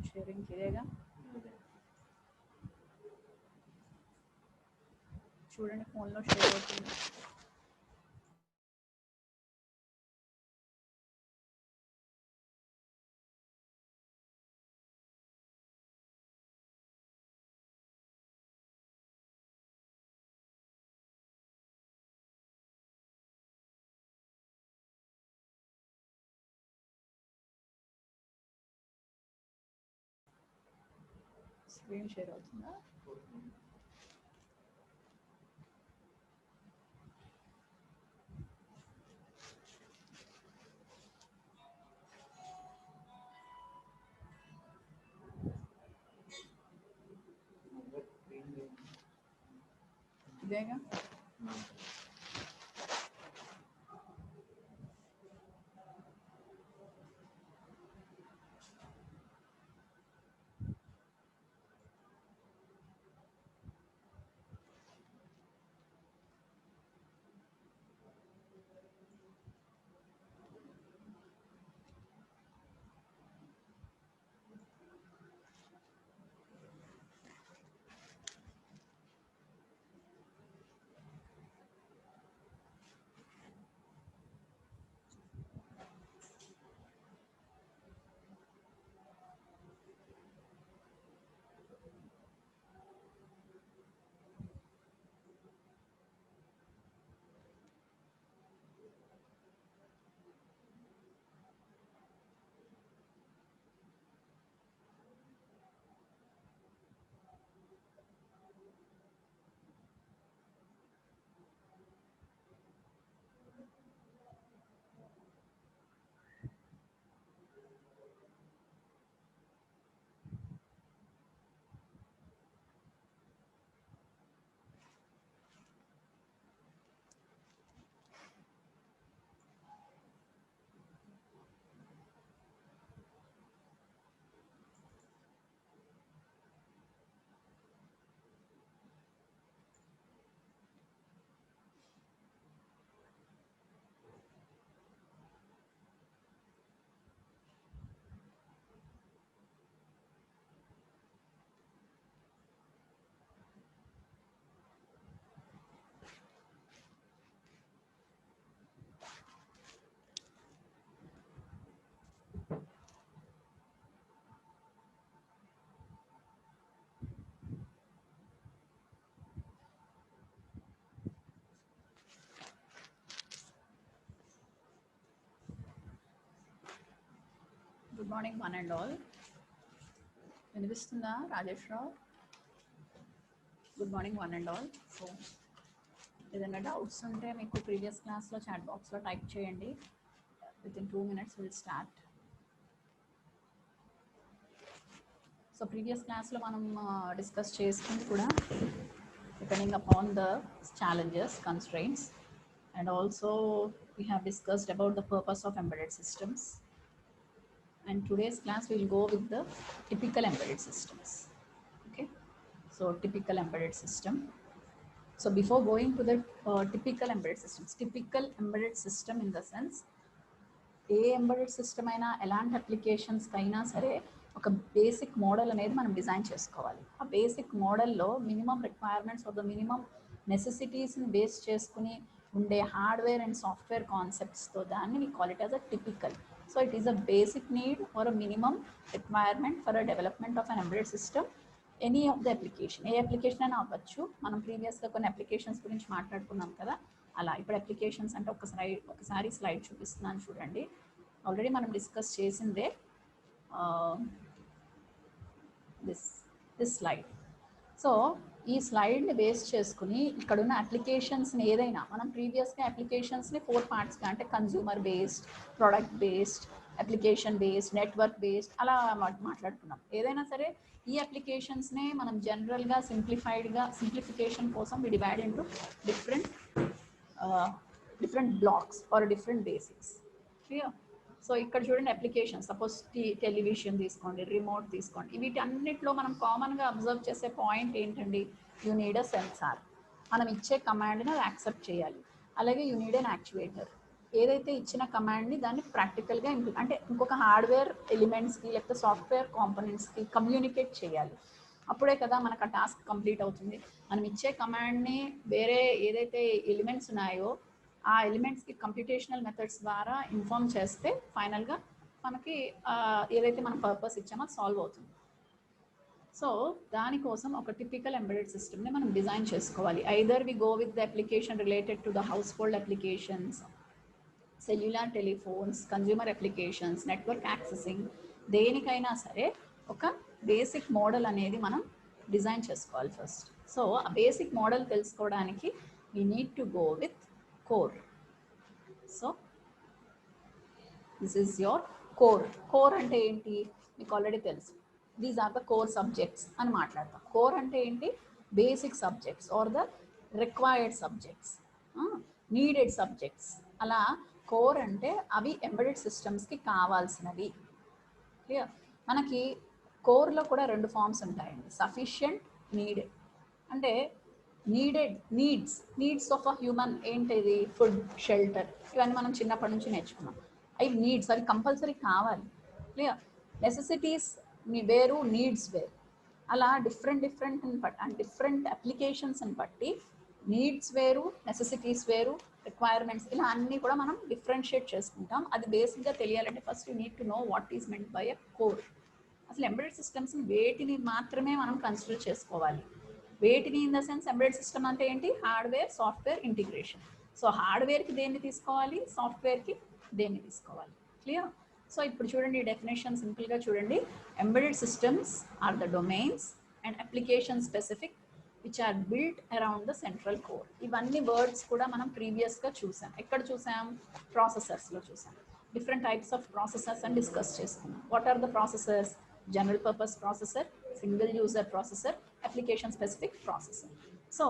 Sharing करेगा చూడండి ఫోన్లో షేర్ అవుతుంది స్క్రీన్ షేర్ అవుతుందా ఇదేగా good morning one and all వినిపిస్తుందా Rajesh Rao good morning one and all so ఏదైనా డౌట్స్ ఉంటే మీకు ప్రీవియస్ క్లాస్లో చాట్ బాక్స్లో టైప్ చేయండి within 2 minutes will start so previous క్లాస్లో మనం డిస్కస్ చేసుకుంది కూడా depending upon the challenges constraints and also we have discussed about the purpose of embedded systems. And today's class will go with the typical embedded systems. Okay, so typical embedded system. So before going to the typical embedded system in the sense A embedded system అయినా ఎలాంటి అప్లికేషన్స్కి అయినా సరే ఒక basic model అనేది మనం design చేసుకోవాలి. ఆ basic మోడల్లో minimum requirements of the minimum నెసెసిటీస్ని బేస్ చేసుకుని ఉండే హార్డ్వేర్ అండ్ సాఫ్ట్వేర్ కాన్సెప్ట్స్తో దాన్ని we call it as a typical. So it is a basic need or a minimum requirement for a development of an embedded system. Any of the application, A application అయినా అవ్వచ్చు. మనం ప్రీవియస్గా కొన్ని applications గురించి మాట్లాడుకున్నాం కదా, అలా ఇప్పుడు అప్లికేషన్స్ అంటే ఒకసారి స్లైడ్ చూపిస్తున్నాను చూడండి. ఆల్రెడీ మనం డిస్కస్ చేసిందే దిస్ స్లైడ్. సో ఈ స్లైడ్ని బేస్ చేసుకుని ఇక్కడున్న అప్లికేషన్స్ని ఏదైనా మనం ప్రీవియస్గా అప్లికేషన్స్ని 4 పార్ట్స్గా అంటే consumer based, product based, application based, network based అలా మాట్లాడుకున్నాం. ఏదైనా సరే ఈ అప్లికేషన్స్నే మనం జనరల్గా సింప్లిఫికేషన్ కోసం we divide into different blocks or different basics. Clear? So ఇక్కడ చూడండి అప్లికేషన్, సపోజ్ టెలివిజన్ తీసుకోండి, రిమోట్ తీసుకోండి, వీటన్నిటిలో మనం కామన్గా అబ్జర్వ్ చేసే పాయింట్ ఏంటండి, యూ నీడ్ అ సెన్సార్. మనం ఇచ్చే కమాండ్ని అది యాక్సెప్ట్ చేయాలి. అలాగే యూ నీడ్ అన్ యాక్చువేటర్. ఏదైతే ఇచ్చిన కమాండ్ని దాన్ని ప్రాక్టికల్గా అంటే ఇంకొక హార్డ్వేర్ ఎలిమెంట్స్కి లేకపోతే సాఫ్ట్వేర్ కాంపోనెంట్స్కి కమ్యూనికేట్ చేయాలి. అప్పుడే కదా మనకు ఆ టాస్క్ కంప్లీట్ అవుతుంది. మనం ఇచ్చే కమాండ్ని వేరే ఏదైతే ఎలిమెంట్స్ ఉన్నాయో ఆ ఎలిమెంట్స్కి కంప్యూటేషనల్ మెథడ్స్ ద్వారా ఇన్ఫార్మ్ చేస్తే ఫైనల్గా మనకి ఏదైతే మనం పర్పస్ ఇచ్చామో సాల్వ్ అవుతుంది. సో దానికోసం ఒక టిపికల్ ఎంబెడెడ్ సిస్టమ్ని మనం డిజైన్ చేసుకోవాలి. Either we go with the application related to the household applications, cellular telephones, consumer applications, network accessing, దేనికైనా సరే ఒక బేసిక్ మోడల్ అనేది మనం డిజైన్ చేసుకోవాలి ఫస్ట్. సో ఆ బేసిక్ మోడల్ తెలుసుకోవడానికి we need to go with core. So this is your core. Core అంటే ఏంటి మీకు ఆల్రెడీ తెలుసు. These are the core subjects అని మాట్లాడతాం. కోర్ అంటే ఏంటి? Basic subjects are the required subjects, needed subjects. అలా కోర్ అంటే అవి ఎంబెడెడ్ సిస్టమ్స్కి కావాల్సినవి. క్లియర్? మనకి కోర్లో కూడా 2 ఫార్మ్స్ ఉంటాయండి, సఫిషియంట్, నీడెడ్. అంటే నీడ్స్ ఆఫ్ అ హ్యూమన్ ఏంటిది? ఫుడ్, షెల్టర్, ఇవన్నీ మనం చిన్నప్పటి నుంచి నేర్చుకున్నాం. అవి నీడ్స్, అవి కంపల్సరీ కావాలి. క్లియర్? నెసెసిటీస్ వేరు, నీడ్స్ వేరు. అలా డిఫరెంట్ అప్లికేషన్స్ని బట్టి నీడ్స్ వేరు, నెసెసిటీస్ వేరు, రిక్వైర్మెంట్స్, ఇలా అన్నీ కూడా మనం డిఫరెన్షియేట్ చేసుకుంటాం. అది బేసిక్గా తెలియాలంటే first you need to know what is meant by a core. అసలు ఎంబెడెడ్ సిస్టమ్స్ని వేటిని మాత్రమే మనం కన్సిడర్ చేసుకోవాలి. వేటిని in the sense embedded system అంటే ఏంటి? Hardware software integration. సో హార్డ్వేర్కి దేన్ని తీసుకోవాలి, సాఫ్ట్వేర్కి దేన్ని తీసుకోవాలి. క్లియర్? సో ఇప్పుడు చూడండి డెఫినేషన్ సింపుల్గా చూడండి. Embedded systems are the domains and application specific which are built around the central core. ఇవన్నీ వర్డ్స్ కూడా మనం ప్రీవియస్గా చూసాం. ఎక్కడ చూసాం? ప్రాసెసర్స్లో చూసాం. డిఫరెంట్ టైప్స్ ఆఫ్ ప్రాసెసర్స్ అని డిస్కస్ చేసుకున్నాం. What are the processors? General purpose processor, single user processor, application specific processor. So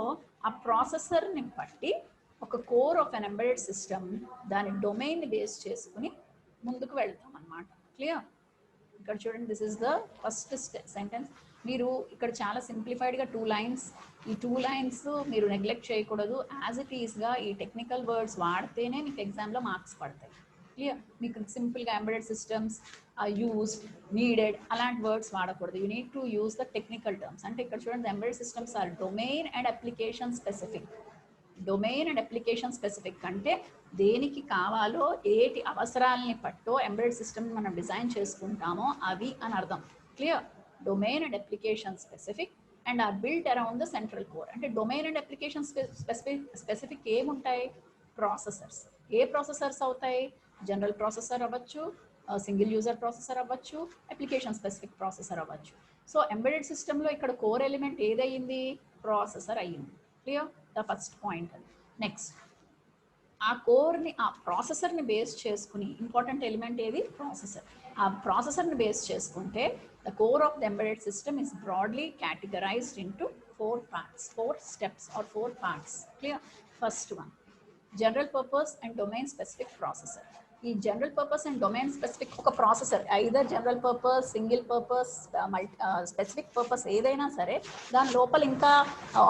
ఆ ప్రాసెసర్ని బట్టి ఒక core of an embedded system దాని డొమైన్ని బేస్ చేసుకుని ముందుకు వెళ్తాం అన్నమాట. క్లియర్? ఇక్కడ చూడండి, this is the first sentence. మీరు ఇక్కడ చాలా సింప్లిఫైడ్గా 2 లైన్స్, ఈ 2 లైన్స్ మీరు నెగ్లెక్ట్ చేయకూడదు. యాజ్ ఇట్ ఈస్గా ఈ టెక్నికల్ వర్డ్స్ వాడితేనే మీకు ఎగ్జామ్లో మార్క్స్ పడతాయి. క్లియర్? మీకు సింపుల్గా ఎంబెడెడ్ సిస్టమ్స్, యూస్డ్, నీడెడ్ అలాంటి వర్డ్స్ వాడకూడదు. You need to use the technical terms. అంటే ఇక్కడ చూడండి, embedded systems are domain and application specific. Domain and application specific అంటే దేనికి కావాలో, ఏటి అవసరాలని పట్టో ఎంబెడెడ్ సిస్టమ్ మనం డిజైన్ చేసుకుంటామో అవి అని అర్థం. Clear? Domain and application specific and are built around the central core. అంటే డొమైన్ అండ్ అప్లికేషన్ స్పెసిఫిక్ ఏముంటాయి? ప్రాసెసర్స్. ఏ ప్రాసెసర్స్ అవుతాయి? జనరల్ ప్రాసెసర్ అవ్వచ్చు, సింగిల్ యూజర్ ప్రాసెసర్ అవ్వచ్చు, అప్లికేషన్ స్పెసిఫిక్ ప్రాసెసర్ అవ్వచ్చు. సో ఎంబెడెడ్ సిస్టంలో ఇక్కడ కోర్ ఎలిమెంట్ ఏదయ్యింది? ప్రాసెసర్ అయ్యింది. Clear? The first point. Next, ఆ కోర్ని, ఆ ప్రాసెసర్ని బేస్ చేసుకుని ఇంపార్టెంట్ ఎలిమెంట్ ఏది? ప్రాసెసర్. ఆ ప్రాసెసర్ని బేస్ చేసుకుంటే the core of the embedded system is broadly categorized into 4 parts, 4 steps or 4 parts. Clear? First one, general purpose and domain specific processor. ఈ general purpose and domain specific ఒక processor, either general purpose, single purpose, specific purpose ఏదైనా సరే దాని లోపల ఇంకా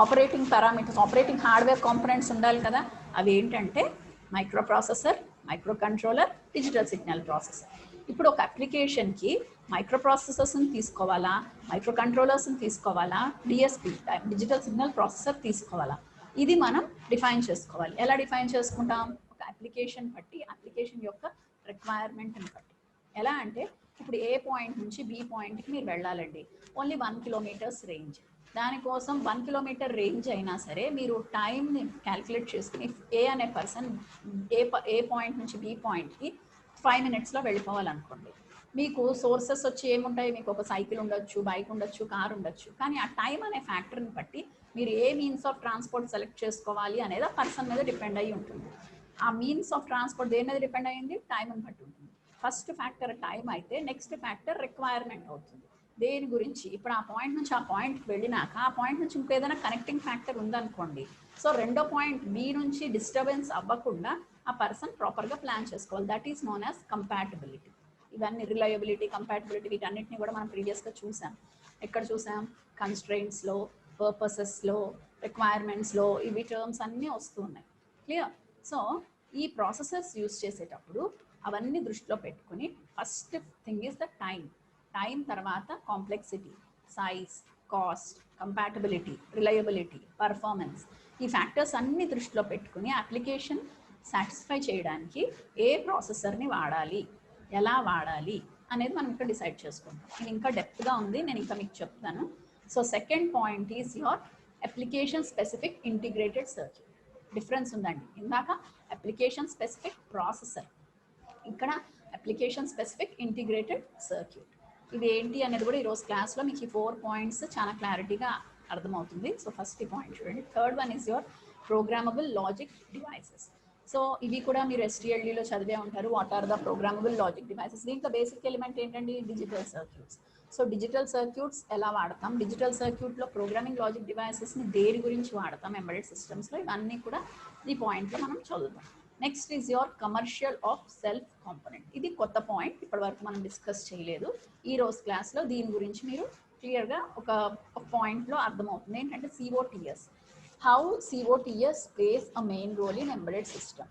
operating parameters, operating hardware components ఉండాలి కదా. అవి ఏంటంటే micro processor, micro controller, digital signal processor. ఇప్పుడు ఒక అప్లికేషన్కి మైక్రో ప్రాసెసర్స్ని తీసుకోవాలా, మైక్రో కంట్రోలర్స్ని తీసుకోవాలా, డిఎస్పి డిజిటల్ సిగ్నల్ ప్రాసెసర్ తీసుకోవాలా, ఇది మనం డిఫైన్ చేసుకోవాలి. ఎలా డిఫైన్ చేసుకుంటాం? ఒక అప్లికేషన్ బట్టి, అప్లికేషన్ యొక్క రిక్వైర్మెంట్ని బట్టి. ఎలా అంటే ఇప్పుడు ఏ పాయింట్ నుంచి బి పాయింట్కి మీరు వెళ్ళాలండి, ఓన్లీ 1 కిలోమీటర్స్ రేంజ్. దానికోసం 1 కిలోమీటర్ రేంజ్ అయినా సరే మీరు టైంని క్యాలిక్యులేట్ చేసుకుని ఏ అనే పర్సన్ ఏ పాయింట్ నుంచి బి పాయింట్కి 5 మినిట్స్లో వెళ్ళిపోవాలనుకోండి. మీకు సోర్సెస్ వచ్చి ఏముంటాయి? మీకు ఒక సైకిల్ ఉండొచ్చు, బైక్ ఉండొచ్చు, కార్ ఉండొచ్చు. కానీ ఆ టైం అనే ఫ్యాక్టర్ని బట్టి మీరు ఏ మీన్స్ ఆఫ్ ట్రాన్స్పోర్ట్ సెలెక్ట్ చేసుకోవాలి అనేది ఆ పర్సన్ మీద డిపెండ్ అయ్యి ఉంటుంది. ఆ మీన్స్ ఆఫ్ ట్రాన్స్పోర్ట్ దేని మీద డిపెండ్ అయ్యింది? టైంని బట్టి ఉంటుంది. ఫస్ట్ ఫ్యాక్టర్ టైం అయితే నెక్స్ట్ ఫ్యాక్టర్ రిక్వైర్మెంట్ అవుతుంది. దేని గురించి? ఇప్పుడు ఆ పాయింట్ నుంచి ఆ పాయింట్కి వెళ్ళినాక ఆ పాయింట్ నుంచి ఇంకేదైనా కనెక్టింగ్ ఫ్యాక్టర్ ఉందనుకోండి, సో రెండో పాయింట్ బి నుంచి డిస్టర్బెన్స్ అవ్వకుండా ఆ పర్సన్ ప్రాపర్గా ప్లాన్ చేసుకోవాలి. That is known as compatibility. ఇవన్నీ రిలయబిలిటీ, కంపాటబిలిటీ, వీటన్నిటిని కూడా మనం ప్రీవియస్గా చూసాం. ఎక్కడ చూసాం? కన్స్ట్రెయింట్స్లో, పర్పసెస్లో, రిక్వైర్మెంట్స్లో ఇవి టర్మ్స్ అన్నీ వస్తూ ఉన్నాయి. క్లియర్? సో ఈ ప్రాసెసర్స్ యూస్ చేసేటప్పుడు అవన్నీ దృష్టిలో పెట్టుకుని first thing is the time తర్వాత complexity, size, cost, compatibility, reliability, performance, ఈ ఫ్యాక్టర్స్ అన్ని దృష్టిలో పెట్టుకుని అప్లికేషన్ సాటిస్ఫై చేయడానికి ఏ ప్రాసెసర్ని వాడాలి, ఎలా వాడాలి అనేది మనం ఇక్కడ డిసైడ్ చేసుకుంటాం. ఇది ఇంకా డెప్త్గా ఉంది, నేను ఇంకా మీకు చెప్తాను. So second point is your application specific integrated circuit. Difference ఉందండి. ఇందాక అప్లికేషన్ స్పెసిఫిక్ ప్రాసెసర్, ఇక్కడ అప్లికేషన్ స్పెసిఫిక్ ఇంటిగ్రేటెడ్ సర్క్యూట్. ఇది ఏంటి అనేది కూడా ఈరోజు క్లాస్లో మీకు ఈ 4 పాయింట్స్ చాలా క్లారిటీగా అర్థమవుతుంది. సో ఫస్ట్ ఈ పాయింట్ చూడండి. Third one is your programmable logic devices. So ఇవి కూడా మీరు STLDలో చదివే ఉంటారు. What are the programmable logic devices? దీంట్లో బేసిక్ ఎలిమెంట్ ఏంటండి? Digital circuits. So digital circuits ఎలా వాడతాం, డిజిటల్ సర్క్యూట్లో ప్రోగ్రామింగ్ లాజిక్ డివైసెస్ని దేని గురించి వాడతాం ఎంబెడెడ్ సిస్టమ్స్లో, ఇవన్నీ కూడా ఈ పాయింట్లో మనం చదువుతాం. Next is your commercial of self component. ఇది కొత్త పాయింట్, ఇప్పటివరకు మనం డిస్కస్ చేయలేదు. ఈ రోజు క్లాస్లో దీని గురించి మీరు క్లియర్గా ఒక పాయింట్లో అర్థమవుతుంది. ఏంటంటే COTS. How COTS plays a main role in embedded system.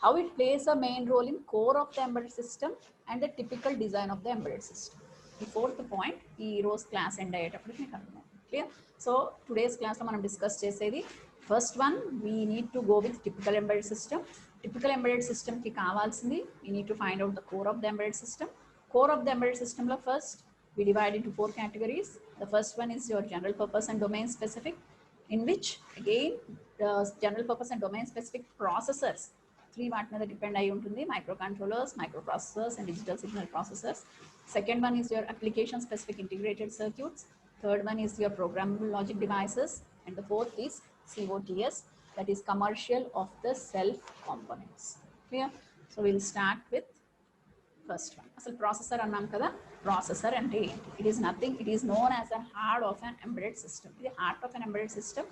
How it plays a main role in core of the embedded system and the typical design of the embedded system. The fourth point, ఈ రోజు class end అయ్యేటప్పటికి మీకు అర్థమవుతుంది. Clear? So today's క్లాస్లో మనం discuss చేసేది first one, we need to go with typical embedded system. Typical embedded సిస్టమ్కి కావాల్సింది we need to find out the core of the embedded system. Core of the embedded సిస్టంలో first we divide into 4 categories. The first one is your general purpose and domain specific, in which again the general purpose and domain specific processors, 3 వాటి మీద depend అయి ఉంటుంది: microcontrollers, microprocessors and digital signal processors. Second one is your application specific integrated circuits. Third one is your programmable logic devices, and the fourth is COTS, that is commercial of the self components. Clear? So we'll start with first one. అసలు processor అన్నాం కదా, processor అంటే ఏంటి? It is nothing, it is known as a heart of an embedded system. ఇది heart of an embedded system.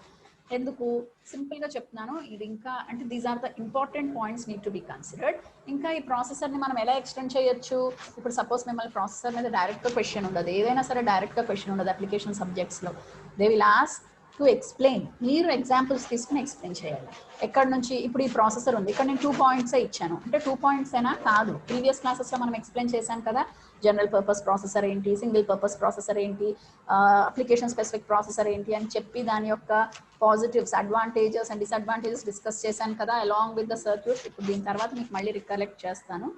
ఎందుకు సింపుల్గా చెప్తున్నాను, ఇది ఇంకా అంటే these are the important points need to be considered. ఇంకా ఈ ప్రాసెసర్ని మనం ఎలా ఎక్స్టెండ్ చేయొచ్చు? ఇప్పుడు సపోజ్ మిమ్మల్ని ప్రాసెసర్ మీద డైరెక్ట్గా క్వశ్చన్ ఉండదు, ఏదైనా సరే డైరెక్ట్గా క్వశ్చన్ ఉండదు అప్లికేషన్ సబ్జెక్ట్స్లో. They will ask to explain. మీరు ఎగ్జాంపుల్స్ తీసుకుని ఎక్స్ప్లెయిన్ చేయాలి. ఎక్కడ నుంచి ఇప్పుడు ఈ ప్రాసెసర్ ఉంది, ఇక్కడ నేను 2 పాయింట్సే ఇచ్చాను అంటే 2 పాయింట్స్ అయినా కాదు. ప్రీవియస్ క్లాసెస్లో మనం ఎక్స్ప్లెయిన్ చేశాం కదా, జనరల్ పర్పస్ ప్రాసెసర్ ఏంటి, సింగిల్ పర్పస్ ప్రాసెసర్ ఏంటి, అప్లికేషన్ స్పెసిఫిక్ ప్రాసెసర్ ఏంటి అని చెప్పి దాని యొక్క positives, advantages and disadvantages discuss చేశాను కదా అలాంగ్ విత్ ద సర్క్యూట్. ఇప్పుడు దీని తర్వాత మీకు మళ్ళీ రికలెక్ట్ చేస్తాను.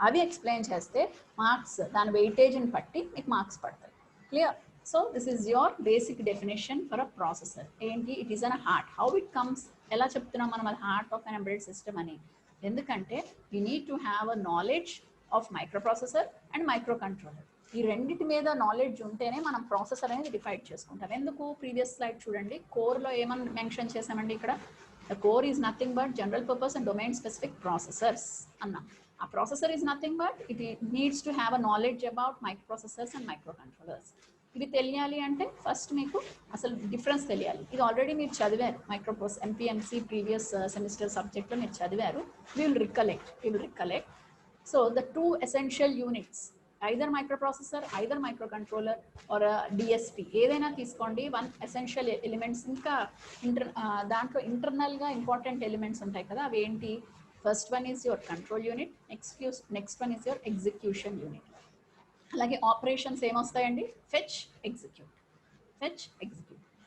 అవి ఎక్స్ప్లెయిన్ చేస్తే మార్క్స్, దాని వెయిటేజ్ని బట్టి మీకు మార్క్స్ పడతాయి. Clear? So this is your basic definition for a processor. ఏంటి? it is an heart. How it comes? ఎలా చెప్తున్నాం మనం అది heart of an embedded system అని? ఎందుకంటే you need to have a knowledge of microprocessor and microcontroller. ఈ రెండింటి మీద నాలెడ్జ్ ఉంటేనే మనం ప్రాసెసర్ అనేది డిఫైడ్ చేసుకుంటాం. ఎందుకు? ప్రీవియస్ స్లైడ్ చూడండి, కోర్లో ఏమని మెన్షన్ చేసామండి ఇక్కడ? The core is nothing but general purpose and domain specific processors అన్నాం. ఆ processor is nothing but it needs to have a knowledge about microprocessors and microcontrollers. ఇవి తెలియాలి అంటే ఫస్ట్ మీకు అసలు డిఫరెన్స్ తెలియాలి. ఇది ఆల్రెడీ మీరు చదివారు, మైక్రోప్రాసెసర్ MPMC ప్రీవియస్ సెమిస్టర్ సబ్జెక్ట్లో మీరు చదివారు. we will recollect. So the 2 essential units, either microprocessor, either microcontroller or a DSP, ఏదైనా తీసుకోండి, 1 essential elements. ఇంకా దాంట్లో ఇంటర్నల్గా ఇంపార్టెంట్ ఎలిమెంట్స్ ఉంటాయి కదా, అవి ఏంటి? First one is your control unit, next one is your execution unit. అలాగే ఆపరేషన్స్ ఏమొస్తాయండి? Fetch, execute.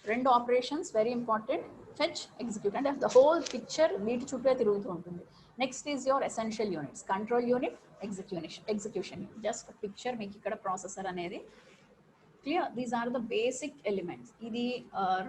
2 operations very important, fetch, execute. అంటే ద హోల్ పిక్చర్ వీటి చుట్టూ తిరుగుతూ ఉంటుంది. Next is your essential units, control unit, execution unit. Just picture మీకు ఇక్కడ processor అనేది. Clear? These are the basic elements. ఇది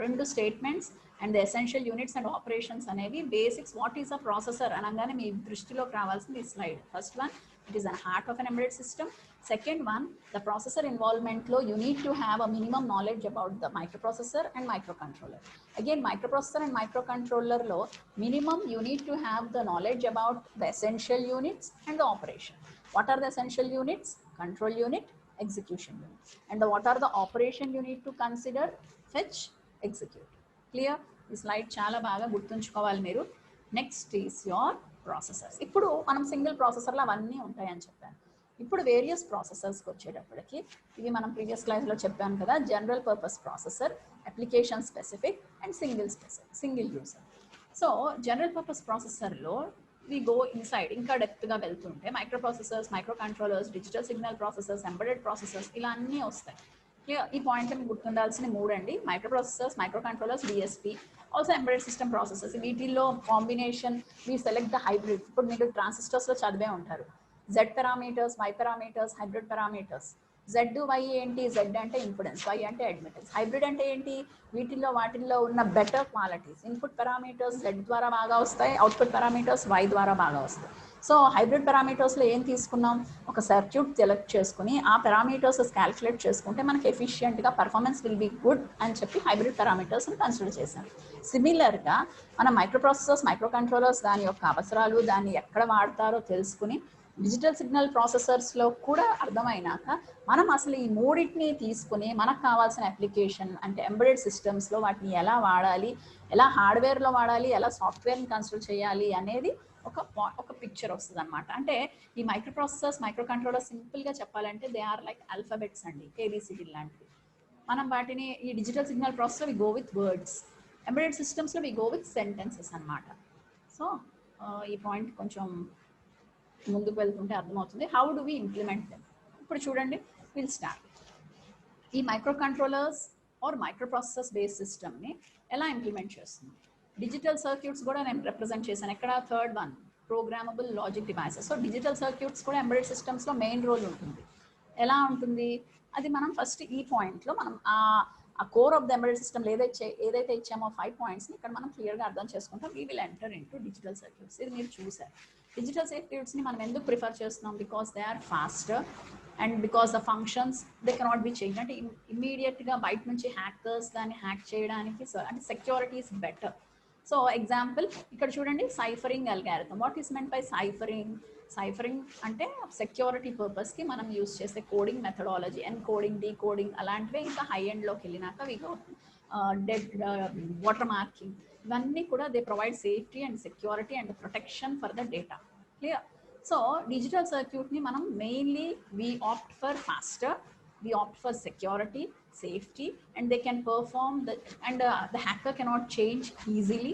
2 statements and the essential units and operations అనేవి basics. What is a processor అనగానే మీ దృష్టిలోకి రావాల్సింది ఈ slide. First one, it is a heart of an embedded system. Second one, the processor involvement lo you need to have a minimum knowledge about the microprocessor and microcontroller. Again, microprocessor and microcontroller lo minimum you need to have the knowledge about the essential units and the operation. What are the essential units? Control unit, execution unit. And what are the operation you need to consider? Fetch, execute. Clear? This slide chala baga gurtunchukovali meeru. Next is your processors. ఇప్పుడు మనం single ప్రాసెసర్లో అవన్నీ ఉంటాయని చెప్పాను. ఇప్పుడు various ప్రాసెసర్స్కి వచ్చేటప్పటికి ఇవి మనం ప్రీవియస్ క్లాస్లో చెప్పాను కదా, general purpose processor, application specific and single user. So general purpose ప్రాసెసర్లో వి గో ఇన్సైడ్ ఇంకా డెప్త్గా వెళ్తుంటే micro processors, micro controllers, digital signal processors, embedded processors ఇలా అన్నీ వస్తాయి. క్లియర్? ఈ పాయింట్లో మీకు గుర్తుండాల్సిన 3 అండి. Micro processors, micro controllers, DSP, also embedded system processors. వీటిల్లో combination we select the hybrid. ఇప్పుడు మీరు ట్రాన్సిస్టర్స్లో చదివే ఉంటారు, Z parameters, Y parameters, hybrid parameters. Z, Y ఏంటి? జెడ్ అంటే ఇంపిడెన్స్, వై అంటే అడ్మిటెన్స్. హైబ్రిడ్ అంటే ఏంటి? వాటిల్లో ఉన్న better qualities. Input parameters Z ద్వారా బాగా వస్తాయి, అవుట్పుట్ పారామీటర్స్ వై ద్వారా బాగా వస్తాయి. సో హైబ్రిడ్ పారామీటర్స్లో ఏం తీసుకున్నాం? ఒక సర్క్యూట్ సెలెక్ట్ చేసుకుని ఆ పారామీటర్స్ క్యాల్కులేట్ చేసుకుంటే మనకి ఎఫిషియెంట్గా పర్ఫార్మెన్స్ విల్ బీ గుడ్ అని చెప్పి హైబ్రిడ్ పారామీటర్స్ని కన్సిడర్ చేశాం. సిమిలర్గా మన మైక్రో ప్రాసెసర్స్, మైక్రో కంట్రోలర్స్ దాని యొక్క అవసరాలు, దాన్ని ఎక్కడ వాడతారో తెలుసుకుని డిజిటల్ సిగ్నల్ ప్రాసెసర్స్లో కూడా అర్థమైనాక మనం అసలు ఈ మూడింటిని తీసుకుని మనకు కావాల్సిన అప్లికేషన్ అంటే ఎంబెడెడ్ సిస్టమ్స్లో వాటిని ఎలా వాడాలి, ఎలా హార్డ్వేర్లో వాడాలి, ఎలా సాఫ్ట్వేర్ని కన్సిడర్ చేయాలి అనేది ఒక పిక్చర్ వస్తుంది అనమాట. అంటే ఈ మైక్రో ప్రాసెసర్స్, మైక్రో కంట్రోలర్స్ సింపుల్గా చెప్పాలంటే దే ఆర్ లైక్ ఆల్ఫాబెట్స్ అండి, ఏబిసిడి లాంటివి. మనం వాటిని ఈ డిజిటల్ సిగ్నల్ ప్రాసెస్లో we go with words, embedded సిస్టమ్స్లో వి గో విత్ సెంటెన్సెస్ అనమాట. సో ఈ పాయింట్ కొంచెం ముందుకు వెళ్తుంటే అర్థమవుతుంది. How do we implement them? ఇప్పుడు చూడండి, విల్ స్టార్ట్. ఈ microcontrollers or microprocessors base సిస్టమ్ని ఎలా ఇంప్లిమెంట్ చేస్తుంది? డిజిటల్ సర్క్యూట్స్ కూడా నేను రిప్రజెంట్ చేశాను. ఎక్కడ? Third one, programmable logic devices. So digital circuits కూడా ఎంబెడెడ్ సిస్టమ్స్లో మెయిన్ రోల్ ఉంటుంది. ఎలా ఉంటుంది అది మనం ఫస్ట్ ఈ పాయింట్లో మనం ఆ core of the embedded system ఏదైతే ఇచ్చామో 5 పాయింట్స్ని ఇక్కడ మనం క్లియర్గా అర్థం చేసుకుంటాం. We will enter into digital circuits. ఇది మీరు చూసారు. డిజిటల్ సర్క్యూట్స్ని మనం ఎందుకు ప్రిఫర్ చేస్తున్నాం? Because they are faster and because the functions they cannot be change. అంటే ఇమ్మీడియట్గా బయట నుంచి హ్యాకర్స్ దాన్ని హ్యాక్ చేయడానికి అంటే security is better. So example ఇక్కడ చూడండి, ciphering algorithm. What is meant by ciphering? Ciphering అంటే సెక్యూరిటీ పర్పస్కి మనం యూజ్ చేసే కోడింగ్ మెథడాలజీ, ఎన్కోడింగ్, డీకోడింగ్ అలాంటివే. ఇంకా హై ఎండ్లోకి వెళ్ళినాక విగో వాటర్ మార్కింగ్, ఇవన్నీ కూడా they provide safety and security and protection for the data. Clear? So digital సర్క్యూట్ని మనం mainly we opt for faster, we opt for security, safety, and they can perform the hacker cannot change easily.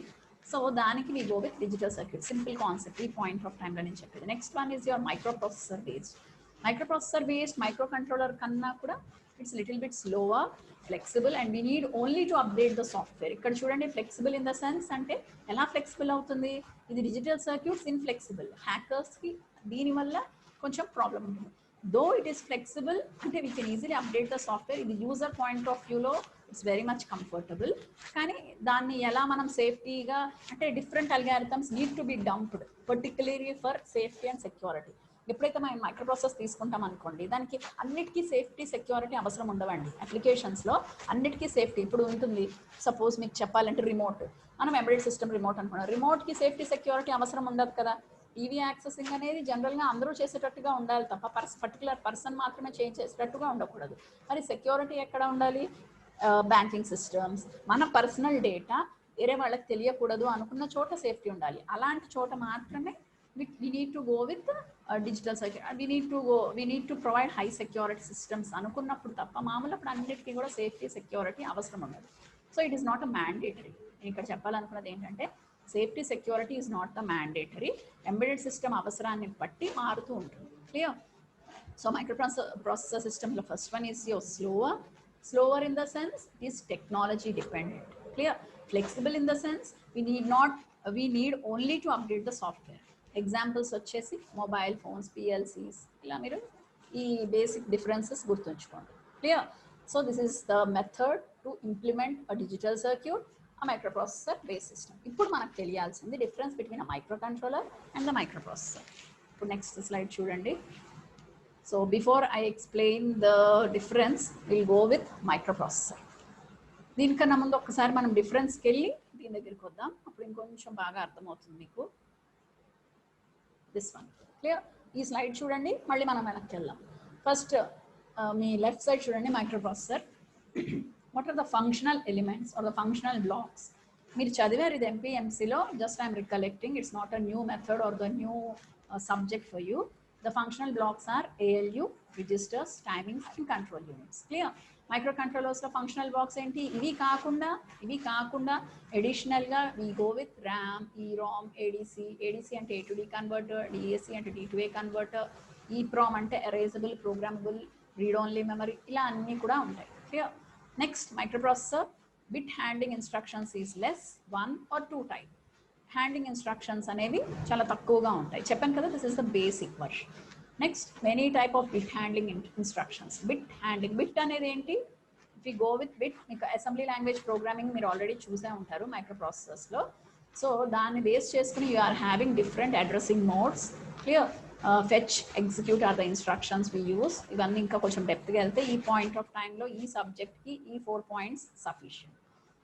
So daniki we go with digital circuit. Simple concept, e point of time lo nenu cheppedi. Next one is your microprocessor based. Microprocessor based microcontroller kanna kuda it's little bit slower, flexible, and we need only to update the software. Ikkada chudandi, flexible in the sense ante ela flexible avutundi? Idi digital circuits inflexible, hackers ki deeni valla koncham problem untundi. Though it is flexible, we can easily update the software. In the user point of view, it's very much comfortable. Kani danni ela manam safety ga ante different algorithms need to be dumped, particularly for safety and security. ఎప్పుడైతే మనం మైక్రోప్రాసెస్ తీసుకుంటాం అనుకోండి, దానికి అన్నిటికీ safety security అవసరం ఉండవండి. అప్లికేషన్స్లో అన్నిటికీ safety ఇప్పుడు ఉంటుంది. సపోజ్ మీకు చెప్పాలంటే రిమోట్, మనం ఎంబెడెడ్ సిస్టమ్ రిమోట్ అనుకున్నాం, రిమోట్కి సేఫ్టీ సెక్యూరిటీ అవసరం ఉండదు కదా. టీవీ యాక్సెసింగ్ అనేది జనరల్గా అందరూ చేసేటట్టుగా ఉండాలి తప్ప పర్టికులర్ పర్సన్ మాత్రమే చేసేటట్టుగా ఉండకూడదు. మరి సెక్యూరిటీ ఎక్కడ ఉండాలి? బ్యాంకింగ్ సిస్టమ్స్, మన పర్సనల్ డేటా వేరే వాళ్ళకి తెలియకూడదు అనుకున్న చోట సేఫ్టీ ఉండాలి. అలాంటి చోట మాత్రమే we need to go with digital security. We need to provide high security systems అనుకున్నప్పుడు తప్ప మామూలుప్పుడు అన్నిటికీ కూడా సేఫ్టీ సెక్యూరిటీ అవసరం ఉండదు. So it is not a mandatory. నేను ఇక్కడ చెప్పాలనుకున్నది ఏంటంటే safety security is not the mandatory. Embedded system అవసరాన్ని బట్టి మారుతూ ఉంటుంది. క్లియర్? సో మైక్రోప్రాసెసర్ సిస్టంలో first one is your slower in the sense it is technology dependent. Clear? Flexible in the sense we need only to update the software. Examples వచ్చేసి mobile phones, PLCs, ఇలా మీరు ఈ basic differences గుర్తుంచుకోండి. Clear? So this is the method to implement a digital circuit, a microprocessor based system. ఇప్పుడు మనకు తెలియాల్సింది difference between a micro controller and the microprocessor. ఇప్పుడు next slide చూడండి. So before I explain the difference will go with microprocessor. దీనికన్నా ముందు ఒకసారి మనం డిఫరెన్స్కి వెళ్ళి దీని దగ్గరికి వద్దాం, అప్పుడు ఇంకొంచెం బాగా అర్థమవుతుంది మీకు. This one clear? ఈ స్లైడ్ చూడండి, మళ్ళీ మనం వెనక్కి వెళ్దాం. ఫస్ట్ మీ లెఫ్ట్ సైడ్ చూడండి, microprocessor. What are the functional elements or the functional blocks? మీరు చదివారు ఇది MPMCలో, just I'm recollecting, it's not a new method or the new subject for you. The functional blocks are ALU, registers, timings and control units. Clear? మైక్రోకంట్రోలర్స్లో functional blocks ఏంటి? ఇవి కాకుండా అడిషనల్గా we go with RAM, ERAM, ADC అంటే A to D converter, DSC అంటే D to A converter, EPROM అంటే erasable programmable read only memory, ఇలా అన్నీ కూడా ఉంటాయి. Clear. Next microprocessor bit handling instructions is less, 1 or 2 type. Handling instructions అనేవి చాలా తక్కువగా ఉంటాయి. చెప్పాను కదా, this is the basic version. Next many type of bit handling instructions. Bit అనేది ఏంటి? If you go with bit, మీకు అసెంబ్లీ లాంగ్వేజ్ ప్రోగ్రామింగ్ మీరు ఆల్రెడీ చూసే ఉంటారు మైక్రో ప్రాసెసర్స్లో. సో దాన్ని బేస్ చేసుకుని you are having different addressing modes. Clear. Fetch, execute are the instructions we use. ఇవన్నీ ఇంకా కొంచెం డెప్త్గా వెళ్తే ఈ పాయింట్ ఆఫ్ టైంలో ఈ సబ్జెక్ట్కి ఈ 4 points sufficient.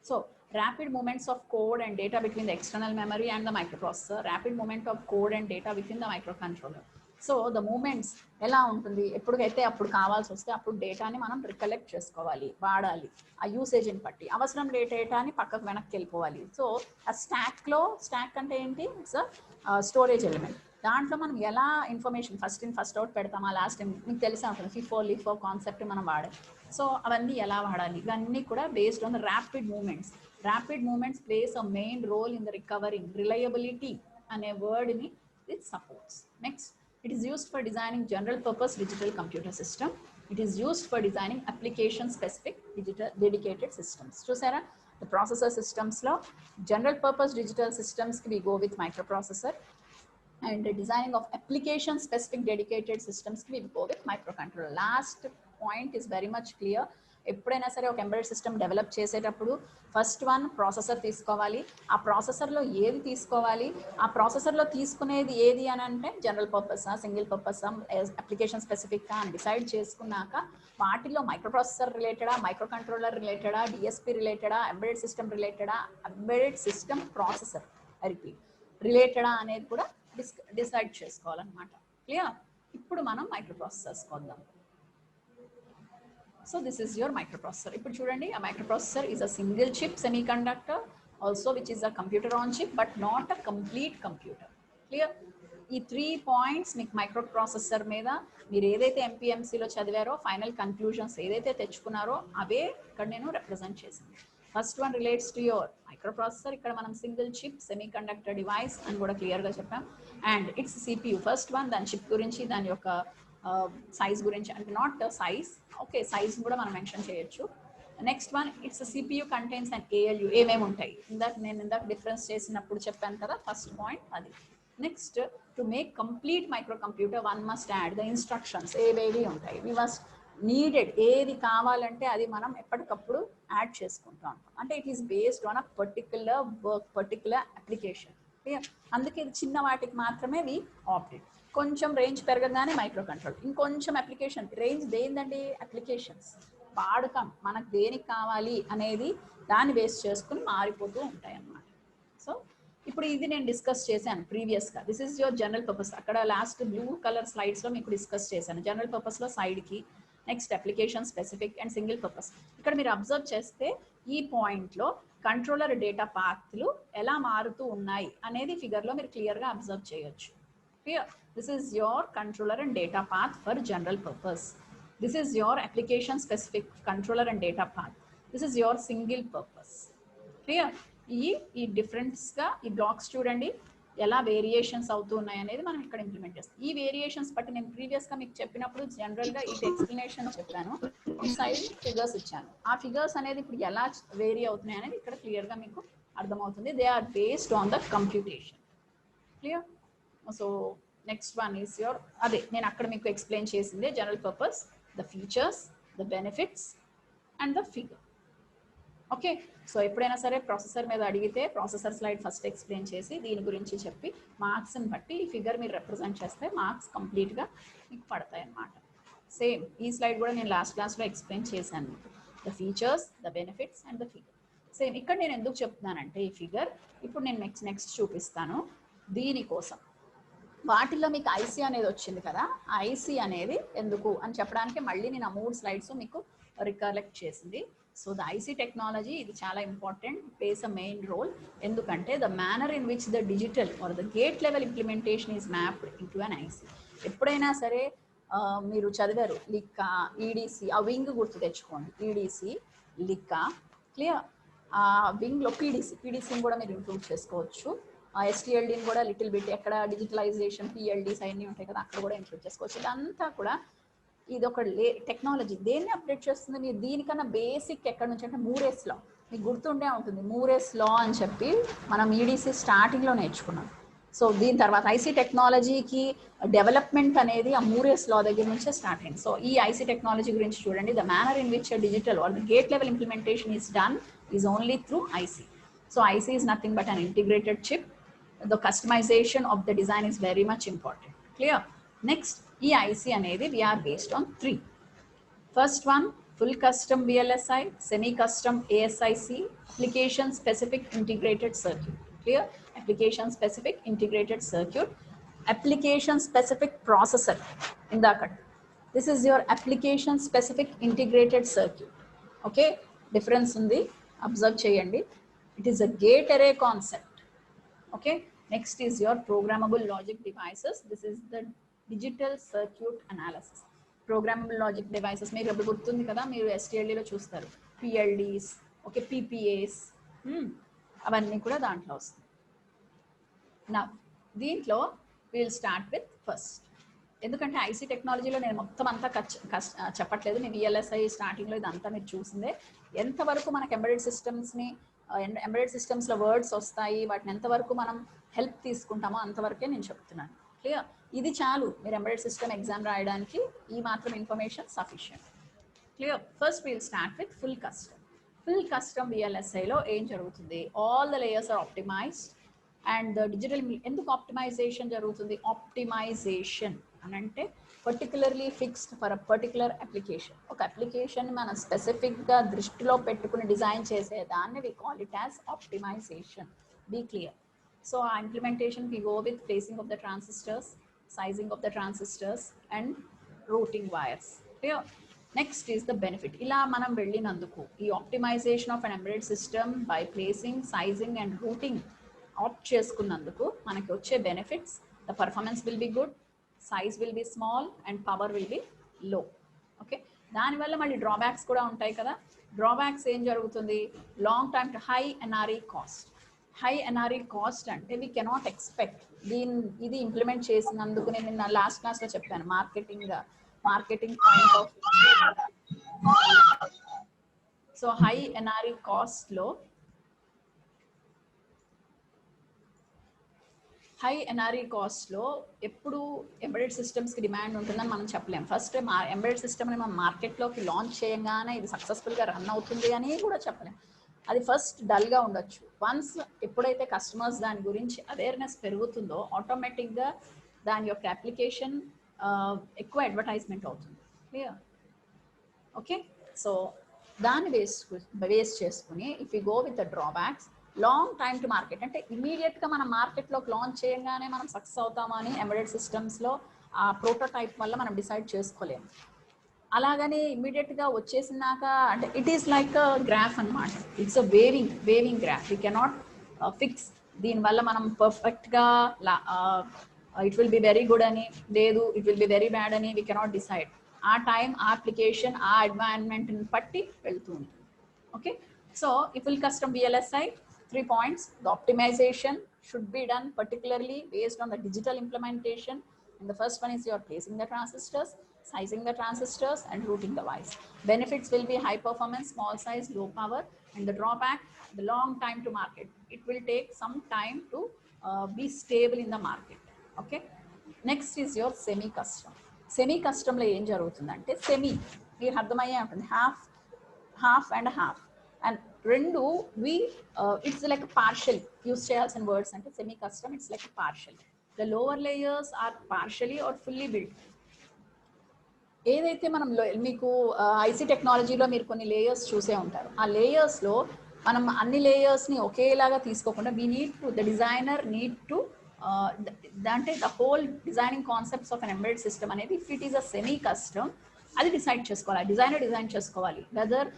So rapid movements of code and data between the external memory and the microprocessor, rapid movement of code and data within the microcontroller. So the moments ఎలా ఉంటుంది? ఎప్పటికైతే అప్పుడు కావాల్సి వస్తే అప్పుడు డేటాని మనం రికలెక్ట్ చేసుకోవాలి, వాడాలి. ఆ యూసేజ్ని బట్టి అవసరం డేటాని పక్కకు వెనక్కి వెళ్ళిపోవాలి. సో ఆ స్టాక్ అంటే ఏంటి? It's storage element. దాంట్లో మనం ఎలా information first in first out పెడతామా, లాస్ట్ టైం మీకు తెలిసే ఉంటుంది ఫిఫో లిఫో కాన్సెప్ట్ మనం వాడాలి. సో అవన్నీ ఎలా వాడాలి, ఇవన్నీ కూడా based on the rapid moments plays a main role in the recovering reliability అనే వర్డ్ని it supports. Next, it is used for designing general purpose digital computer system. It is used for designing application specific digital dedicated systems. Chusara, the processor systems lo general purpose digital systems we go with microprocessor, and the designing of application specific dedicated systems we go with microcontroller. Last point is very much clear. ఎప్పుడైనా సరే ఒక embedded system develop చేసేటప్పుడు first one processor తీసుకోవాలి. ఆ ప్రాసెసర్లో ఏది తీసుకోవాలి, ఆ ప్రాసెసర్లో తీసుకునేది ఏది అని అంటే జనరల్ పర్పసా, సింగిల్ పర్పసా, అప్లికేషన్ స్పెసిఫిక్గా అని డిసైడ్ చేసుకున్నాక వాటిలో మైక్రోప్రాసెసర్ రిలేటెడా, మైక్రో కంట్రోలర్ రిలేటెడా, డిఎస్పి రిలేటెడా, ఎంబెడెడ్ సిస్టమ్ రిలేటెడా, ఎంబెడెడ్ సిస్టమ్ ప్రాసెసర్ రిలేటెడా అనేది కూడా డిసైడ్ చేసుకోవాలన్నమాట. క్లియర్. ఇప్పుడు మనం మైక్రోప్రాసెసర్స్ కొద్దాం. So this is your microprocessor. ఇప్పుడు చూడండి, a microprocessor is a single chip semiconductor also which is a computer on chip but not a complete computer. Clear? ఈ 3 points మీకు మైక్రోప్రాసెసర్ మీద మీరు ఏదైతే ఎంపీఎంసీలో చదివారో ఫైనల్ కన్క్లూజన్స్ ఏదైతే తెచ్చుకున్నారో అవే ఇక్కడ నేను రిప్రజెంట్ చేసింది. First one relates to your microprocessor. ఇక్కడ మనం సింగిల్ చిప్ సెమీకండక్టర్ డివైస్ అని కూడా క్లియర్గా చెప్పాం. And it's CPU. First one దాని చిప్ గురించి, దాని యొక్క సైజ్ గురించి, అంటే నాట్ సైజ్, ఓకే సైజ్ కూడా మనం మెన్షన్ చేయొచ్చు. Next one, it's CPU contains and ALU. ఏమేమి ఉంటాయి నేను ఇందాక డిఫరెన్స్ చేసినప్పుడు చెప్పాను కదా, ఫస్ట్ పాయింట్ అది. Next, to make complete micro computer one must add the instructions. ఏవేవి ఉంటాయి, వి మస్ట్ నీడెడ్, ఏది కావాలంటే అది మనం ఎప్పటికప్పుడు యాడ్ చేసుకుంటాం. అంటే it is based on a particular work, particular application. అందుకే ఇది చిన్న వాటికి మాత్రమే వి ఆప్టెడ్. కొంచెం రేంజ్ పెరగగానే మైక్రో కంట్రోల్, ఇంకొంచెం అప్లికేషన్ రేంజ్ దేనిదండి, అప్లికేషన్స్ వాడకం మనకు దేనికి కావాలి అనేది దాన్ని బేస్ చేసుకుని మారిపోతూ ఉంటాయి అన్నమాట. సో ఇప్పుడు ఇది నేను డిస్కస్ చేశాను ప్రీవియస్గా. This is your general purpose. అక్కడ లాస్ట్ బ్లూ కలర్ స్లైడ్స్లో మీకు డిస్కస్ చేశాను. జనరల్ పర్పస్లో సైడ్కి, next application specific and single purpose. ఇక్కడ మీరు అబ్జర్వ్ చేస్తే ఈ పాయింట్లో కంట్రోలర్ డేటా పాత్లు ఎలా మారుతూ ఉన్నాయి అనేది ఫిగర్లో మీరు క్లియర్గా అబ్జర్వ్ చేయొచ్చు. Here, this is your controller and data path for general purpose. This is your application specific controller and data path. This is your single purpose. Clear? ఈ డిఫరెన్స్గా ఈ బ్లాక్స్ చూడండి ఎలా వేరియేషన్స్ అవుతూ ఉన్నాయి అనేది మనం ఇక్కడ ఇంప్లిమెంట్ చేస్తాం. ఈ వేరియేషన్స్ బట్టి నేను ప్రీవియస్గా మీకు చెప్పినప్పుడు జనరల్గా ఈ ఎక్స్ప్లెనేషన్ చెప్పాను, ఈ సైడ్ ఫిగర్స్ ఇచ్చాను. ఆ ఫిగర్స్ అనేది ఇప్పుడు ఎలా వేరీ అవుతున్నాయి అనేది ఇక్కడ క్లియర్గా మీకు అర్థమవుతుంది. They are based on the computation. Clear? So next one is your, అదే నేను అక్కడ మీకు ఎక్స్ప్లెయిన్ చేసింది general purpose, the features, the benefits and the figure. Okay, so ఎప్పుడైనా సరే ప్రాసెసర్ మీద అడిగితే ప్రాసెసర్ స్లైడ్ ఫస్ట్ ఎక్స్ప్లెయిన్ చేసి దీని గురించి చెప్పి మార్క్స్ని బట్టి ఈ ఫిగర్ మీరు రిప్రజెంట్ చేస్తే మార్క్స్ కంప్లీట్గా మీకు పడతాయి అన్నమాట. సేమ్ ఈ స్లైడ్ కూడా నేను లాస్ట్ క్లాస్లో ఎక్స్ప్లెయిన్ చేశాను మీకు, the features, the benefits and the figure. Same ఇక్కడ నేను ఎందుకు చెప్తున్నానంటే ఈ ఫిగర్ ఇప్పుడు నేను నెక్స్ట్ చూపిస్తాను. దీనికోసం వాటిల్లో మీకు ఐసీ అనేది వచ్చింది కదా, ఆ ఐసీ అనేది ఎందుకు అని చెప్పడానికి మళ్ళీ నేను ఆ 3 స్లైడ్స్ మీకు రికలెక్ట్ చేసింది. సో ద ఐసీ టెక్నాలజీ ఇది చాలా important, plays a main role. ఎందుకంటే the manner in which the digital or the gate level implementation is mapped into an IC. ఎప్పుడైనా సరే మీరు చదివారు లిక్కా, ఈడీసీ, ఆ వింగ్ గుర్తు తెచ్చుకోండి. ఈడీసీ, లిక్కా, క్లియర్. ఆ వింగ్లో పీడీసీని కూడా మీరు ఇంక్లూడ్ చేసుకోవచ్చు. ఎస్టీఎల్డీని కూడా లిటిల్ బిట్, ఎక్కడ డిజిటలైజేషన్, పిఎల్డీస్ అవన్నీ ఉంటాయి కదా, అక్కడ కూడా ఇంక్లూడ్ చేసుకోవచ్చు. ఇదంతా కూడా ఇది ఒక టెక్నాలజీ. దేన్ని అప్డేట్ చేస్తుంది? మీరు దీనికన్నా బేసిక్ ఎక్కడ నుంచి అంటే మూరేస్ లా, మీకు గుర్తుండే ఉంటుంది. మూరేస్ లా అని చెప్పి మనం ఈడీసీ స్టార్టింగ్లో నేర్చుకున్నాం. సో దీని తర్వాత ఐసీ టెక్నాలజీకి డెవలప్మెంట్ అనేది ఆ మూరేస్ లా దగ్గర నుంచే స్టార్ట్ అయింది. సో ఈ ఐసీ టెక్నాలజీ గురించి చూడండి. The manner in which digital or the gate level implementation is done is only through IC. So IC is nothing but an integrated chip. The customization of the design is very much important. Clear? Next, ఈ IC అనేది we are based on 3. First one, full custom VLSI, semi-custom ASIC, application specific integrated circuit. Clear? Application specific integrated circuit, application specific processor. Indakad. This is your application specific integrated circuit. Okay? Difference undi. Observe cheyandi. It is a gate array concept. Okay, next is your programmable logic devices. This is the digital circuit analysis. Programmable logic devices మీరు ఎప్పుడు గుర్తుంది కదా, మీరు ఎస్టీఎల్డీలో చూస్తారు పిఎల్డీస్, okay, పిపిఏస్, అవన్నీ కూడా దాంట్లో వస్తాయి. నా దీంట్లో విల్ స్టార్ట్ విత్ ఫస్ట్, ఎందుకంటే ఐసీ టెక్నాలజీలో నేను మొత్తం అంతా చెప్పట్లేదు. నేను విఎల్ఎస్ఐ స్టార్టింగ్లో ఇదంతా మీరు చూసిందే. ఎంతవరకు మనకు ఎంబెడెడ్ సిస్టమ్స్ని, ఎంబెడెడ్ సిస్టమ్స్లో వర్డ్స్ వస్తాయి, వాటిని ఎంతవరకు మనం హెల్ప్ తీసుకుంటామో అంతవరకే నేను చెప్తున్నాను. క్లియర్? ఇది చాలు మీరు ఎంబెడెడ్ సిస్టమ్ ఎగ్జామ్ రాయడానికి. ఈ మాత్రం information sufficient. Clear? First will start with full custom. Full custom విఎల్ఎస్ఐలో ఏం జరుగుతుంది? All the layers are optimized and digital. ఎందుకు ఆప్టిమైజేషన్ జరుగుతుంది? ఆప్టిమైజేషన్ అని అంటే particularly fixed for a particular application. ఒక అప్లికేషన్ మనం స్పెసిఫిక్గా దృష్టిలో పెట్టుకుని డిజైన్ చేసేదాన్ని we call it as optimization. Be clear. So ఆ implementation we go with placing of the transistors, sizing of the transistors and routing wires. Clear? Next is the benefit. ఇలా మనం వెళ్ళినందుకు ఈ optimization of an embedded system by placing, sizing and routing opt చేసుకున్నందుకు మనకి వచ్చే benefits: the performance will be good, size will be small and power will be low. Okay, దానివల్ల మళ్ళీ drawbacks కూడా ఉంటాయి కదా. డ్రాబ్యాక్స్ ఏం జరుగుతుంది? Long time to high NRE cost. High NRE cost అంటే వీ కెనాట్ ఎక్స్పెక్ట్. ఇది ఇంప్లిమెంట్ చేసినందుకు నేను నిన్న లాస్ట్ క్లాస్లో చెప్పాను, marketing point of. So high NRE కాస్ట్లో హై ఎన్ఆర్ఈ కాస్ట్లో ఎప్పుడు ఎంబెడెడ్ సిస్టమ్స్కి డిమాండ్ ఉంటుందని మనం చెప్పలేం. ఫస్ట్ ఎంబెడెడ్ సిస్టమ్ని మనం మార్కెట్లోకి లాంచ్ చేయగానే ఇది సక్సెస్ఫుల్గా రన్ అవుతుంది అని కూడా చెప్పలేం. అది ఫస్ట్ డల్గా ఉండొచ్చు. వన్స్ ఎప్పుడైతే కస్టమర్స్ దాని గురించి అవేర్నెస్ పెరుగుతుందో ఆటోమేటిక్గా దాని యొక్క అప్లికేషన్ ఎక్కువ అడ్వర్టైజ్మెంట్ అవుతుంది. క్లియర్? ఓకే, సో దాన్ని బేస్ చేసుకుని if you go with the drawbacks, long time to market. అంటే ఇమీడియట్గా మనం మార్కెట్లోకి లాంచ్ చేయగానే మనం సక్సెస్ అవుతామని ఎంబెడెడ్ సిస్టమ్స్లో ఆ ప్రోటోటైప్ వల్ల మనం డిసైడ్ చేసుకోలేము. అలాగని ఇమీడియట్గా వచ్చేసినాక అంటే ఇట్ ఈస్ లైక్ గ్రాఫ్ అనమాట. It's a weaving graph. We cannot fix. దీనివల్ల మనం పర్ఫెక్ట్గా it will be very good అని, లేదు it will be very bad అని వీ కెనాట్ డిసైడ్. ఆ టైం, ఆ అప్లికేషన్, ఆ ఎన్వైరన్మెంట్ని బట్టి వెళ్తూ ఉంటుంది. ఓకే, సో ఈ full custom VLSI, 3 points. The optimization should be done particularly based on the digital implementation. And the first one is you're placing the transistors, sizing the transistors and routing the wires. Benefits will be high performance, small size, low power. And the drawback, the long time to market. It will take some time to be stable in the market. Okay. Next is your semi-custom. Semi-custom lo em jarugutundante, semi meer ardhamaye untundi, half and half. And rendu it's like a partial use చేయాల్సిన words అంటే semi custom. It's like partial. The lower layers are partially or fully built. ఏదైతే మనం మీకు IC టెక్నాలజీలో మీరు కొన్ని layers చూసే ఉంటారు. ఆ లేయర్స్లో మనం అన్ని లేయర్స్ని ఒకేలాగా తీసుకోకుండా ద డిజైనర్ నీడ్ టు అంటే the whole designing concepts of an embedded system అనేది if it is a semi custom అది డిసైడ్ చేసుకోవాలి. డిజైనర్ డిజైన్ చేసుకోవాలి whether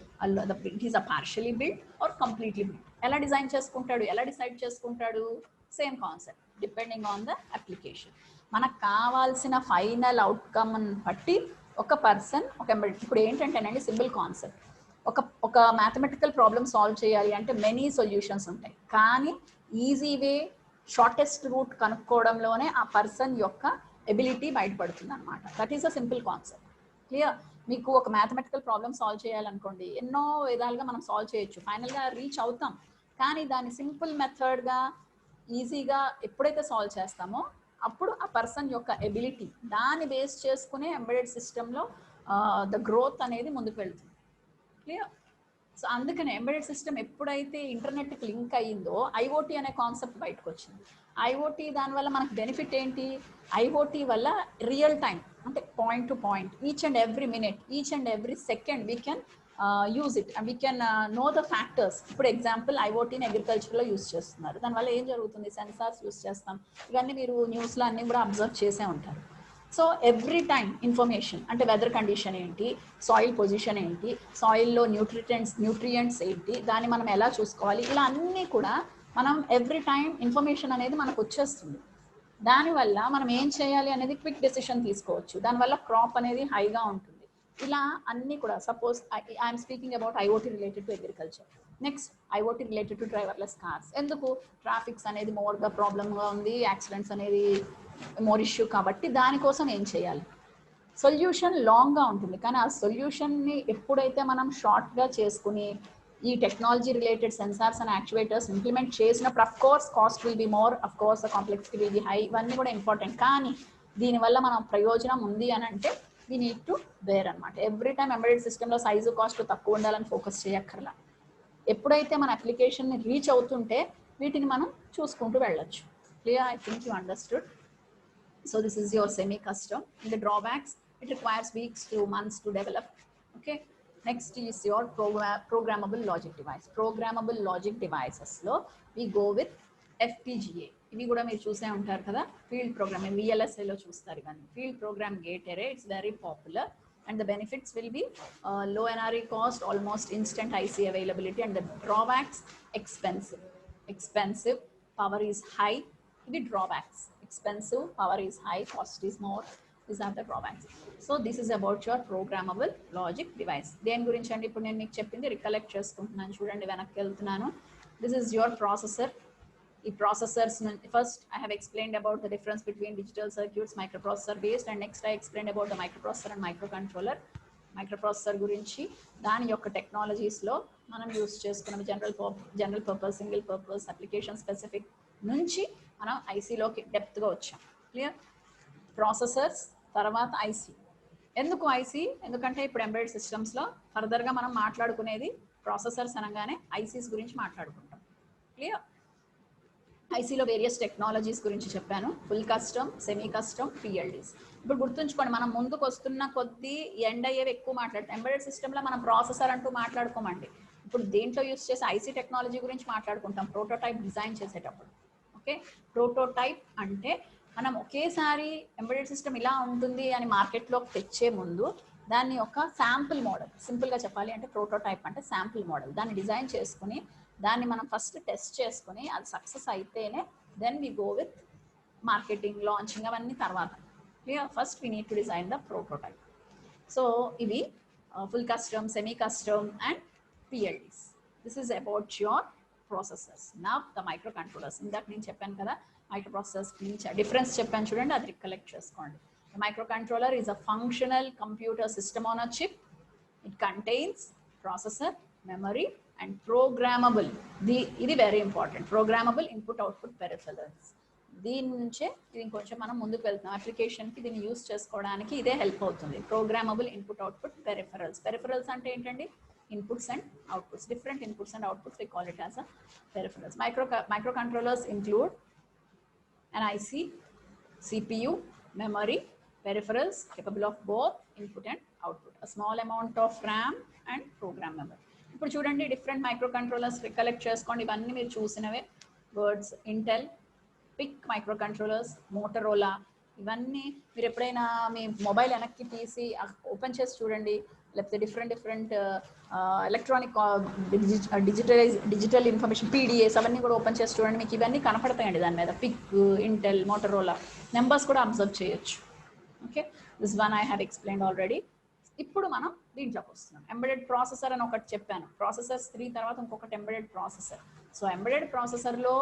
it is a partially build or completely build. ఎలా డిజైన్ చేసుకుంటాడు, ఎలా decide చేసుకుంటాడు? Same concept depending on the application. మనకు కావాల్సిన ఫైనల్ అవుట్కమ్ బట్టి ఒక పర్సన్ ఒక ఇప్పుడు ఏంటంటేనండి సింపుల్ కాన్సెప్ట్, ఒక మ్యాథమెటికల్ ప్రాబ్లమ్ సాల్వ్ చేయాలి అంటే మెనీ సొల్యూషన్స్ ఉంటాయి, కానీ ఈజీ వే షార్టెస్ట్ రూట్ కనుక్కోవడంలోనే ఆ పర్సన్ యొక్క ఎబిలిటీ బయటపడుతుంది అనమాట. That is a simple concept. Clear? మీకు ఒక మ్యాథమెటికల్ ప్రాబ్లమ్ సాల్వ్ చేయాలనుకోండి, ఎన్నో విధాలుగా మనం సాల్వ్ చేయొచ్చు, ఫైనల్గా రీచ్ అవుతాం. కానీ దాన్ని సింపుల్ మెథడ్గా ఈజీగా ఎప్పుడైతే సాల్వ్ చేస్తామో అప్పుడు ఆ పర్సన్ యొక్క ఎబిలిటీ దాన్ని బేస్ చేసుకునే ఎంబెడెడ్ సిస్టంలో ద గ్రోత్ అనేది ముందుకు వెళ్తుంది. క్లియర్? సో అందుకనే ఎంబెడెడ్ సిస్టమ్ ఎప్పుడైతే ఇంటర్నెట్కి లింక్ అయ్యిందో ఐఓటీ అనే కాన్సెప్ట్ బయటకు వచ్చింది. ఐఓటీ దానివల్ల మనకు బెనిఫిట్ ఏంటి? ఐఓటీ వల్ల రియల్ టైం అంటే point to point, each and every minute, each and every second we can use it and we can know the factors. ఇప్పుడు ఎగ్జాంపుల్ ఐఓటీని అగ్రికల్చర్లో యూజ్ చేస్తున్నారు. దానివల్ల ఏం జరుగుతుంది? సెన్సార్స్ యూజ్ చేస్తాం. ఇవన్నీ మీరు న్యూస్లో అన్నీ కూడా అబ్జర్వ్ చేసే ఉంటారు. సో ఎవ్రీ టైం ఇన్ఫర్మేషన్ అంటే వెదర్ కండిషన్ ఏంటి, సాయిల్ పొజిషన్ ఏంటి, సాయిల్లో న్యూట్రియంట్స్ ఏంటి, దాన్ని మనం ఎలా చూసుకోవాలి, ఇలా అన్నీ కూడా మనం ఎవ్రీ టైం ఇన్ఫర్మేషన్ అనేది మనకు వచ్చేస్తుంది. దానివల్ల మనం ఏం చేయాలి అనేది క్విక్ డెసిషన్ తీసుకోవచ్చు. దానివల్ల క్రాప్ అనేది హైగా ఉంటుంది. ఇలా అన్నీ కూడా suppose I'm speaking about IoT related to agriculture. Next IoT related to driverless cars. ఎందుకు? ట్రాఫిక్స్ అనేది మోర్గా ప్రాబ్లమ్గా ఉంది, యాక్సిడెంట్స్ అనేది మోర్ ఇష్యూ, కాబట్టి దానికోసం ఏం చేయాలి? సొల్యూషన్ లాంగ్గా ఉంటుంది, కానీ ఆ సొల్యూషన్ని ఎప్పుడైతే మనం షార్ట్గా చేసుకుని ఈ technology related sensors and actuators implement చేసినప్పుడు of course cost will be more, of course complexity will be high, ఇవన్నీ కూడా ఇంపార్టెంట్. కానీ దీనివల్ల మనం ప్రయోజనం ఉంది అని అంటే వీ నీడ్ టు బేర్ అనమాట. ఎవ్రీ టైం ఎంబెడెడ్ సిస్టంలో సైజు కాస్ట్ తక్కువ ఉండాలని ఫోకస్ చేయక్కర్లా. ఎప్పుడైతే మన అప్లికేషన్ని రీచ్ అవుతుంటే వీటిని మనం చూసుకుంటూ వెళ్ళొచ్చు. Clear? I think you understood. So this is your semi-custom. In the drawbacks, it requires weeks to months to develop. Okay. Next is your programmable logic device. Programmable logic devices lo we go with FPGA. ఇవి కూడా మీరు చూసే ఉంటారు కదా, field programming, VLSI లో చూస్తారు ఇవన్నీ. Field programme gate అరే, it's very popular and the benefits will be low NRE cost, almost instant IC availability, and the drawbacks expensive, power is high. The drawbacks: expensive, power is high, cost is more. These are the drawbacks. So this is about your programmable logic device. దేని గురించి అండి ఇప్పుడు నేను మీకు చెప్పింది recollect చేసుకుంటున్నాను. చూడండి, వెనక్కి వెళ్తున్నాను. This is your processor. ఈ processors first I have explained about the difference between digital circuits, microprocessor based, and next I explained about the microprocessor and microcontroller. Microprocessor గురించి, దాని యొక్క టెక్నాలజీస్లో మనం యూస్ చేసుకున్న general purpose, single purpose, application specific నుంచి మనం ఐసీలోకి డెప్త్గా వచ్చాం. క్లియర్? ప్రాసెసర్స్ తర్వాత ఐసీ. ఎందుకు ఐసీ? ఎందుకంటే ఇప్పుడు ఎంబెడెడ్ సిస్టమ్స్లో ఫర్దర్గా మనం మాట్లాడుకునేది ప్రాసెసర్స్ అనగానే ఐసీస్ గురించి మాట్లాడుకుంటాం. క్లియర్? ఐసీలో వేరియస్ టెక్నాలజీస్ గురించి చెప్పాను. Full custom, semi custom, పిఎల్డీస్. ఇప్పుడు గుర్తుంచుకోండి, మనం ముందుకు వస్తున్న కొద్దీ ఎండ్ అయ్యేవి ఎక్కువ మాట్లాడతాం. ఎంబెడెడ్ సిస్టంలో మనం ప్రాసెసర్ అంటూ మాట్లాడుకోమండి. ఇప్పుడు దేంట్లో యూస్ చేసే ఐసీ టెక్నాలజీ గురించి మాట్లాడుకుంటాం ప్రోటోటైప్ డిజైన్ చేసేటప్పుడు. ఓకే, ప్రోటోటైప్ అంటే మనం ఒకేసారి ఎంబెడెడ్ సిస్టమ్ ఇలా ఉంటుంది అని మార్కెట్లోకి తెచ్చే ముందు దాన్ని ఒక శాంపుల్ మోడల్, సింపుల్గా చెప్పాలి అంటే ప్రోటోటైప్ అంటే శాంపుల్ మోడల్, దాన్ని డిజైన్ చేసుకుని దాన్ని మనం ఫస్ట్ టెస్ట్ చేసుకుని అది సక్సెస్ అయితేనే then we go with marketing, launching, అవన్నీ తర్వాత. Clear? First we need to design the prototype. So ఇవి full custom, semi custom and PLDs. This is about your processors. Now the micro controllers. ఇందాక నేను చెప్పాను కదా micro processors గురించి difference చెప్పాను, చూడండి, అది రికలెక్ట్ చేసుకోండి. The microcontroller is a functional computer system on a chip. It contains processor, memory, and programmable. ఇది very important, programmable input output peripherals. దీని నుంచే ఇది ఇంకొంచెం మనం ముందుకు వెళ్తున్నాం. అప్లికేషన్కి దీన్ని యూస్ చేసుకోవడానికి ఇదే హెల్ప్ అవుతుంది. Programmable input output peripherals. Peripherals అంటే ఏంటండి? Inputs and outputs, different inputs and outputs, we call it as a peripherals. Microcontrollers include an IC, CPU, memory, peripherals capable of both input and output, a small amount of RAM and program memory. ఇప్పుడు చూడండి, different micro controllers recollect చేసుకోండి. ఇవన్నీ మీరు చూసినవే words: Intel, PIC micro controllers, Motorola, ఇవన్నీ మీరు ఎప్పుడైనా మీ mobile వెనక్కి తీసి ఓపెన్ చేసి చూడండి, లేకపోతే different electronic digital information PDS అవన్నీ కూడా ఓపెన్ చేసి చూడండి, మీకు ఇవన్నీ కనపడతాయండి దాని మీద. పిక్, ఇంటెల్, మోటరోలా నెంబర్స్ కూడా అబ్జర్వ్ చేయొచ్చు. Okay, this one I have explained already. ఇప్పుడు మనం దీంట్లోకి వస్తున్నాం. ఎంబెడెడ్ ప్రాసెసర్ అని ఒకటి చెప్పాను, ప్రాసెసర్స్ 3 తర్వాత ఇంకొకటి ఎంబెడెడ్ ప్రాసెసర్. సో ఎంబెడెడ్ ప్రాసెసర్లో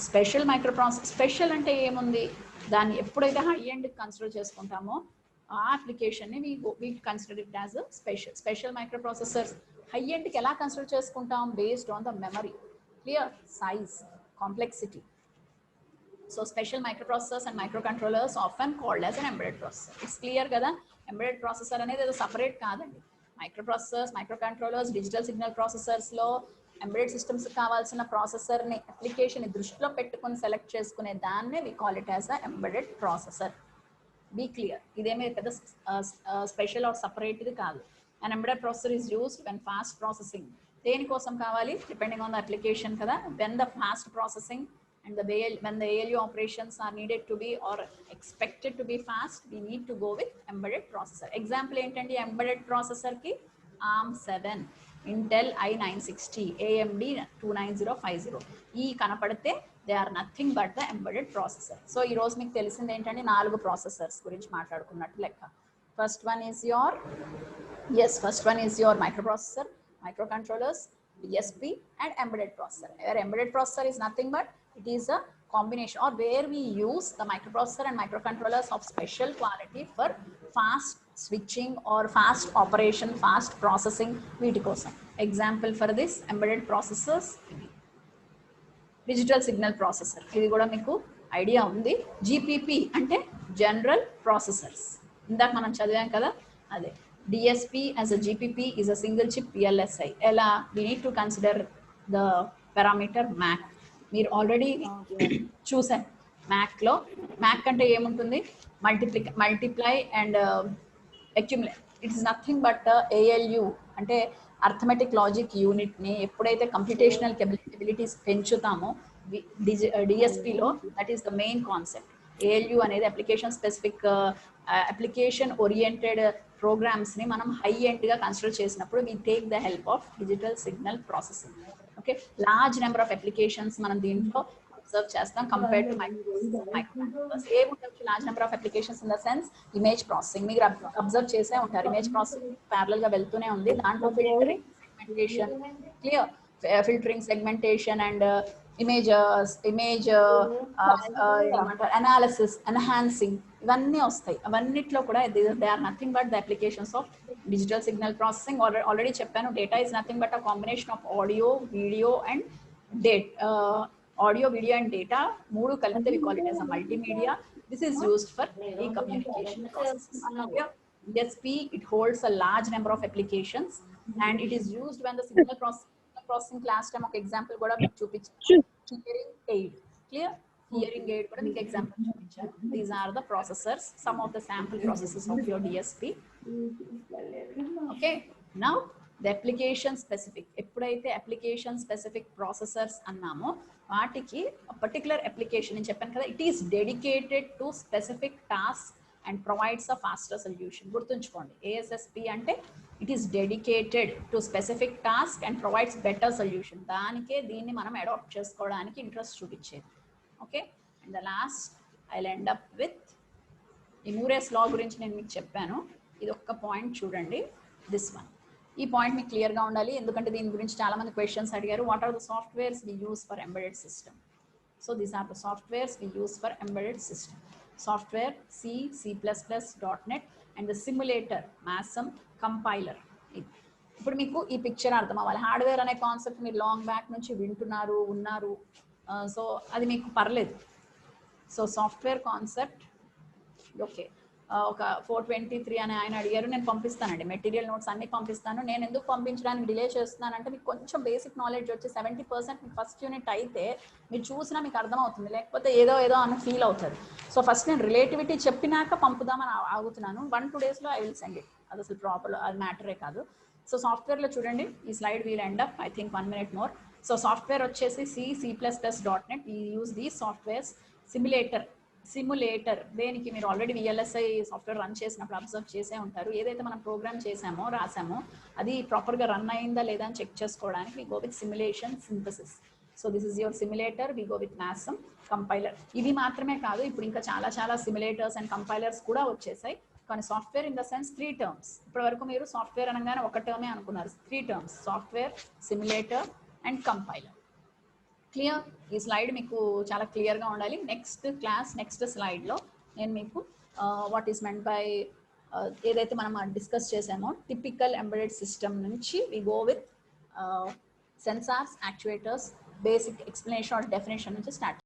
స్పెషల్ మైక్రో ప్రాసెసర్. స్పెషల్ అంటే ఏముంది, దాన్ని ఎప్పుడైతే హై ఎండ్ కన్సిడర్ చేసుకుంటామో ఆ అప్లికేషన్ని we consider it as special micro processors. High ఎండ్కి ఎలా కన్సిడర్ చేసుకుంటాం, based on the memory, clear, size, complexity. So special microprocessors and microcontrollers often called as an embedded processor. It's clear kada, embedded processor అనేది ఏదో separate కాదండి. Microprocessors, microcontrollers, digital signal processors లో embedded systems కావాల్సిన processor ని application ని దృష్టిలో పెట్టుకొని select చేసుకునే దాన్నే we call it as a embedded processor. Be clear, ఇదేమీ పెద్ద స్పెషల్ ఆర్ సపరేట్ ఇది కాదు. And embedded processor is used when fast processing. దేనికోసం కావాలి, డిపెండింగ్ ఆన్ ద అప్లికేషన్ కదా. When the fast processing and when the ALU operations are needed to be or expected to be fast, we need to go with embedded processor. Example ఏంటండి, embedded processor ki ARM7, Intel i960, AMD 29050 ఈ కనపడితే they are nothing but the embedded processor. So ఈ రోజు మీకు తెలిసింది ఏంటంటే 4 processors గురించి మాట్లాడుకున్నట్టు లెక్క. First one is your microprocessor, microcontrollers, DSP and embedded processor. Where embedded processor is nothing but it is a combination, or where we use the microprocessor and microcontrollers of special quality for fast switching or fast operation, fast processing వీటి కోసం. Example for this embedded processors, digital signal processor, ఇది కూడా మీకు idea ఉంది. GPP అంటే general processors, ఇందాక మనం చదివాం కదా అదే. DSP as a GPP is a single chip VLSI. ఎలా, we need to consider the parameter MAC. మీరు ఆల్రెడీ చూసారు మ్యాక్లో. మ్యాక్ అంటే ఏముంటుంది, multiply and accumulate. It is nothing but ALU అంటే అర్థమెటిక్ లాజిక్ యూనిట్ని ఎప్పుడైతే కంప్యూటేషనల్ కెపబిలిటీస్ పెంచుతామో డిఎస్పిలో, that is the main concept. ALU అనేది అప్లికేషన్ స్పెసిఫిక్, అప్లికేషన్ ఓరియంటెడ్ ప్రోగ్రామ్స్ని మనం హై ఎండ్గా కన్సిడర్ చేసినప్పుడు we take the help of digital signal processing. Okay, large number of applications మనం దీంట్లో అబ్జర్వ్ చేస్తాం కంపేర్డ్ టు మైక్రోకంట్రోలర్స్. ఏముండొచ్చు large number of applications in the sense image processing. మీరు observe చేసే ఉంటారు, ఇమేజ్ ప్రాసెసింగ్ ప్యారలల్ గా వెళ్తూనే ఉంది. దాంట్లో filtering, segmentation, clear, filtering, segmentation and image analysis, enhancing, ఇవన్నీ వస్తాయి. అవన్నిట్లో కూడా they are nothing but the applications of digital signal processing. Already చెప్పాను, data is nothing but a combination of audio, video and data మూడు కలిపితే we call it as a multimedia. This is used for ఈ communication processes. DSP, it holds a large number of applications and it is used when the signal processing class time ఒక example కూడా మీకు చూపించాను, hearing aid. Clear, hearing aid కూడా మీకు example చూపించాను. These are the processors, some of the sample processes of your DSP. Okay, now the application specific. ఎప్పుడైతే application specific processors అన్నామో వాటికి పర్టికులర్ అప్లికేషన్ నేను చెప్పాను కదా, it is dedicated to specific task and provides a faster solution. గుర్తుంచుకోండి, ASSP అంటే it is dedicated to specific task and provides better solution. దానికే దీన్ని మనం అడాప్ట్ చేసుకోవడానికి ఇంట్రెస్ట్ చూపించేది. Okay, and the last I'll end up with ఈ మూరేస్ లా గురించి నేను మీకు చెప్పాను. ఇది ఒక్క పాయింట్ చూడండి, దిస్ వన్. ఈ పాయింట్ మీకు క్లియర్గా ఉండాలి, ఎందుకంటే దీని గురించి చాలా మంది క్వశ్చన్స్ అడిగారు. What are the softwares we use for embedded system? So these are the softwares we use for embedded system. Software C, C++, .NET and the simulator MASM compiler. ఇప్పుడు మీకు ఈ పిక్చర్ అర్థం అవ్వాలి. హార్డ్వేర్ అనే concept మీరు long back నుంచి ఉన్నారు, so అది మీకు పర్లేదు. So software concept okay. ఒక 423 అని ఆయన అడిగారు, నేను పంపిస్తానండి మెటీరియల్ నోట్స్ అన్ని పంపిస్తాను. నేను ఎందుకు పంపించడానికి డిలే చేస్తున్నానంటే మీకు కొంచెం బేసిక్ నాలెడ్జ్ వచ్చి 70% మీకు ఫస్ట్ యూనిట్ అయితే మీరు చూసినా మీకు అర్థమవుతుంది, లేకపోతే ఏదో అని ఫీల్ అవుతుంది. సో ఫస్ట్ నేను రిలేటివిటీ చెప్పినాక పంపుదామని ఆగుతున్నాను. 1-2 డేస్లో ఐ విల్ సెండ్ ఇట్. అది అసలు ప్రాపర్ అది మ్యాటరే కాదు. సో సాఫ్ట్వేర్లో చూడండి, ఈ slide wheel end up I think 1 minute more. So software వచ్చేసి C, C++, .NET. We use these softwares. Simulator simulator దేనికి మీరు ఆల్రెడీ విఎల్ఎస్ఐ సాఫ్ట్వేర్ రన్ చేసినప్పుడు అబ్జర్వ్ చేసే ఉంటారు. ఏదైతే మనం ప్రోగ్రామ్ చేసామో రాసామో అది ప్రాపర్గా రన్ అయిందా లేదా అని చెక్ చేసుకోవడానికి we go with simulation synthesis. So this is your simulator, we go with మ్యాసమ్ కంపైలర్. ఇవి మాత్రమే కాదు, ఇప్పుడు ఇంకా చాలా చాలా సిమ్యులేటర్స్ అండ్ కంపైలర్స్ కూడా వచ్చేసాయి. కానీ software in the sense 3 terms. ఇప్పటి వరకు మీరు సాఫ్ట్వేర్ అనగానే ఒక టర్మే అనుకున్నారు. 3 terms: software, simulator and compiler. Clear? ఈ స్లైడ్ మీకు చాలా క్లియర్గా ఉండాలి. నెక్స్ట్ క్లాస్ నెక్స్ట్ స్లైడ్లో నేను మీకు వాట్ ఈస్ మెంట్ బై ఏదైతే మనం డిస్కస్ చేసామో టిపికల్ ఎంబెడెడ్ సిస్టమ్ నుంచి we go with sensors, actuators, basic explanation or definition నుంచి స్టార్ట్